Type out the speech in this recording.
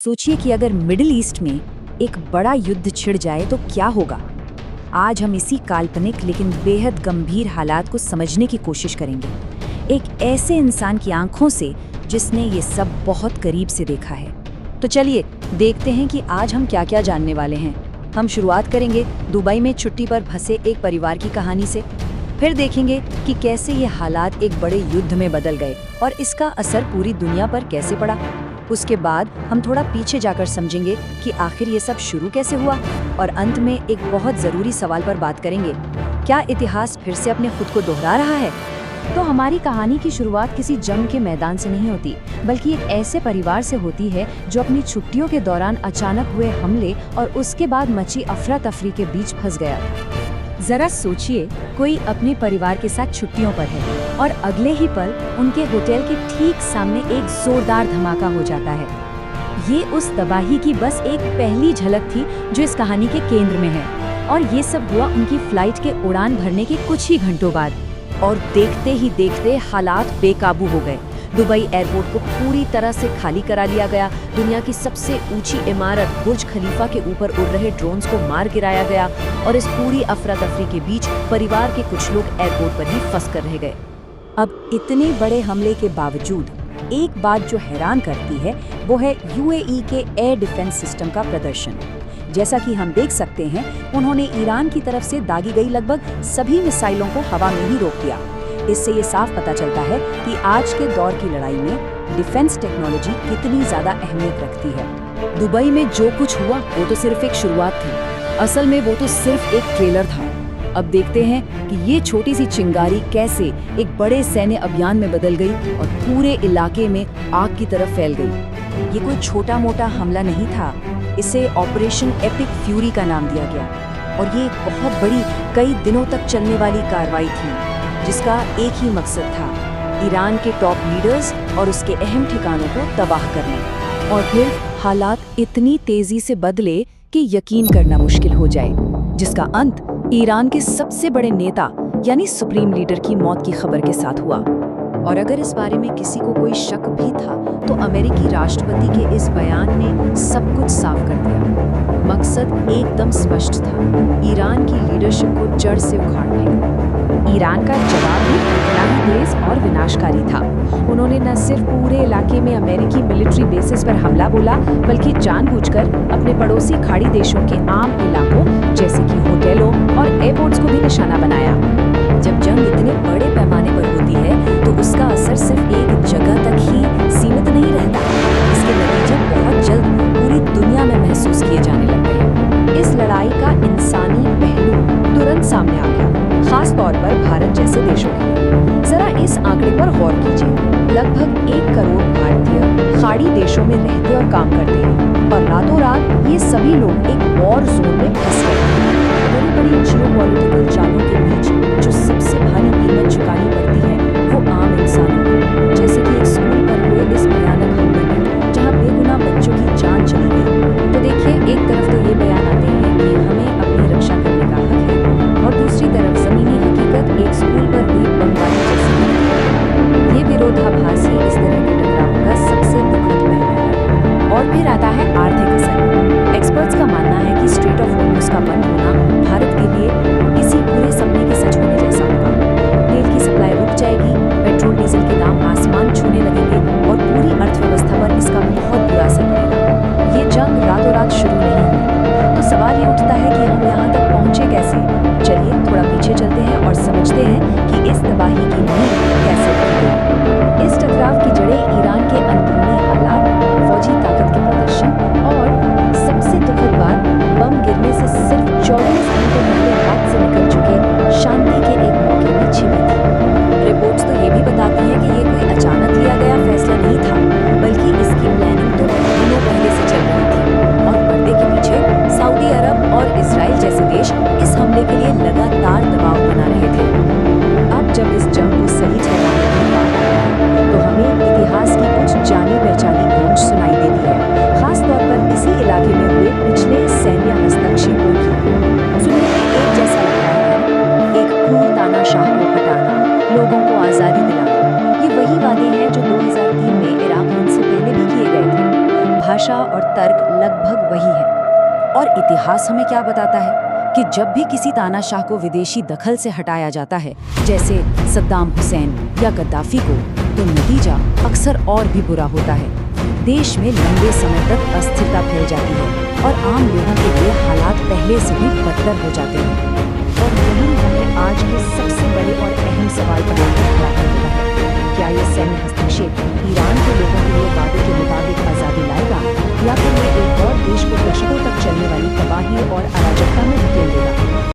सोचिए कि अगर मिडिल ईस्ट में एक बड़ा युद्ध छिड़ जाए तो क्या होगा। आज हम इसी काल्पनिक लेकिन बेहद गंभीर हालात को समझने की कोशिश करेंगे, एक ऐसे इंसान की आंखों से जिसने ये सब बहुत करीब से देखा है। तो चलिए देखते हैं कि आज हम क्या क्या जानने वाले हैं। हम शुरुआत करेंगे दुबई में छुट्टी पर फंसे एक परिवार की कहानी से। फिर देखेंगे कि कैसे ये हालात एक बड़े युद्ध में बदल गए और इसका असर पूरी दुनिया पर कैसे पड़ा। उसके बाद हम थोड़ा पीछे जाकर समझेंगे कि आखिर ये सब शुरू कैसे हुआ, और अंत में एक बहुत ज़रूरी सवाल पर बात करेंगे, क्या इतिहास फिर से अपने खुद को दोहरा रहा है। तो हमारी कहानी की शुरुआत किसी जंग के मैदान से नहीं होती, बल्कि एक ऐसे परिवार से होती है जो अपनी छुट्टियों के दौरान अचानक हुए हमले और उसके बाद मची अफरा तफरी के बीच फंस गया। जरा सोचिए, कोई अपने परिवार के साथ छुट्टियों पर है और अगले ही पल उनके होटल के ठीक सामने एक जोरदार धमाका हो जाता है। ये उस तबाही की बस एक पहली झलक थी जो इस कहानी के केंद्र में है, और ये सब हुआ उनकी फ्लाइट के उड़ान भरने के कुछ ही घंटों बाद। और देखते ही देखते हालात बेकाबू हो गए। दुबई एयरपोर्ट को पूरी तरह से खाली करा लिया गया। दुनिया की सबसे ऊंची इमारत बुर्ज खलीफा के ऊपर उड़ रहे ड्रोन्स को मार गिराया गया, और इस पूरी अफरा तफरी के बीच परिवार के कुछ लोग एयरपोर्ट पर ही फंस कर रह गए। अब इतने बड़े हमले के बावजूद एक बात जो हैरान करती है वो है यूएई के एयर डिफेंस सिस्टम का प्रदर्शन। जैसा कि हम देख सकते हैं, उन्होंने ईरान की तरफ से दागी गई लगभग सभी मिसाइलों को हवा में ही रोक दिया। इससे ये साफ पता चलता है कि आज के दौर की लड़ाई में डिफेंस टेक्नोलॉजी कितनी ज्यादा अहमियत रखती है। दुबई में जो कुछ हुआ वो तो सिर्फ एक शुरुआत थी, असल में वो तो सिर्फ एक ट्रेलर था। अब देखते हैं कि ये छोटी सी चिंगारी कैसे एक बड़े सैन्य अभियान में बदल गई और पूरे इलाके में आग की तरफ फैल गई। ये कोई छोटा मोटा हमला नहीं था, इसे ऑपरेशन एपिक फ्यूरी का नाम दिया गया, और ये एक बहुत बड़ी कई दिनों तक चलने वाली कार्रवाई थी जिसका एक ही मकसद था, ईरान के टॉप लीडर्स और उसके अहम ठिकानों को तबाह करना। और फिर हालात इतनी तेजी से बदले कि यकीन करना मुश्किल हो जाए, जिसका अंत ईरान के सबसे बड़े नेता यानी सुप्रीम लीडर की मौत की खबर के साथ हुआ। और अगर इस बारे में किसी को कोई शक भी था तो अमेरिकी राष्ट्रपति के इस बयान ने सब कुछ साफ कर दिया। मकसद एकदम स्पष्ट था, ईरान की लीडरशिप को जड़ से उखाड़ने का। ईरान का जवाब भी इतना ही तेज और विनाशकारी था। उन्होंने न सिर्फ पूरे इलाके में अमेरिकी मिलिट्री बेसिस पर हमला बोला, बल्कि जानबूझकर अपने पड़ोसी खाड़ी देशों के आम इलाकों जैसे कि होटलों और एयरपोर्ट्स को भी निशाना बनाया। जब जंग इतने बड़े पैमाने पर होती है तो उसका असर सिर्फ एक जगह तक ही सीमित नहीं रहता, इसके नतीजे बहुत जल्द पूरी दुनिया में महसूस किए जाने लगते हैं। इस लड़ाई का इंसानी पहलू तुरंत सामने आ गया, खास तौर पर भारत जैसे देशों के लिए। जरा इस आंकड़े पर गौर कीजिए, लगभग 1 करोड़ भारतीय खाड़ी देशों में रहते और काम करते हैं, और रातों रात ये सभी लोग एक वॉर जोन में फंस गए। बड़ी-बड़ी जियोपॉलिटिकल चालों के बीच जो सबसे भारी कीमत चुकानी पड़ती है वो आम इंसानों को, जैसे कि एक स्कूल पर हुए इस भयानक हमले में जहाँ बेगुनाह बच्चों की जान चली गई। तो देखिए, एक तरफ तो ये बयान आते हैं कि हमें अपनी रक्षा करने का हक है, और दूसरी तरफ जमीनी हकीकत एक स्कूल पर हुई बमबारी जैसी है। ये विरोधाभासी इस तरह के टकराव का सबसे दुखद पहलू है। और फिर आता है आर्थिक असर। एक्सपर्ट्स का मानना है कि स्ट्रेट ऑफ होर्मुज़ का बंद होना भारत के लिए किसी पूरे सपने के सच होने जैसा होगा। तेल की सप्लाई रुक जाएगी, पेट्रोल डीजल के दाम आसमान छूने लगेंगे, और पूरी अर्थव्यवस्था पर इसका बहुत बुरा असर पड़ेगा। ये जंग रातों रात शुरू नहीं हुई, तो सवाल ये उठता है कि हम यहाँ तक पहुँचे कैसे। चलिए थोड़ा पीछे चलते हैं और समझते हैं कि इस तबाही की नींव कैसे बनी। इस टकराव की जड़ें ईरान के अंदरूनी हालात, फौजी ताकत के प्रदर्शन, और सबसे दुखद बात, बम गिरने से सिर्फ 24 घंटे पहले हाथ से निकल चुके शांति के एक मौके में छिपी थी। रिपोर्ट्स तो ये भी बताती हैं कि तर्क लगभग वही है। और इतिहास हमें क्या बताता है कि जब भी किसी तानाशाह को विदेशी दखल से हटाया जाता है, जैसे सद्दाम हुसैन या गद्दाफी को, तो नतीजा अक्सर और भी बुरा होता है। देश में लंबे समय तक अस्थिरता फैल जाती है और आम लोगों के लिए हालात पहले से भी बदतर हो जाते हैं। और यही हमें आज के सबसे बड़े और अहम सवाल पर लाकर खड़ा कर देता है। क्या ये सैन्य हस्तक्षेप ईरान के लोगों के लिए वादे के मुताबिक आज़ादी लाएगा, या फिर ये एक और देश को दशकों तक चलने वाली तबाही और अराजकता में धकेल देगा?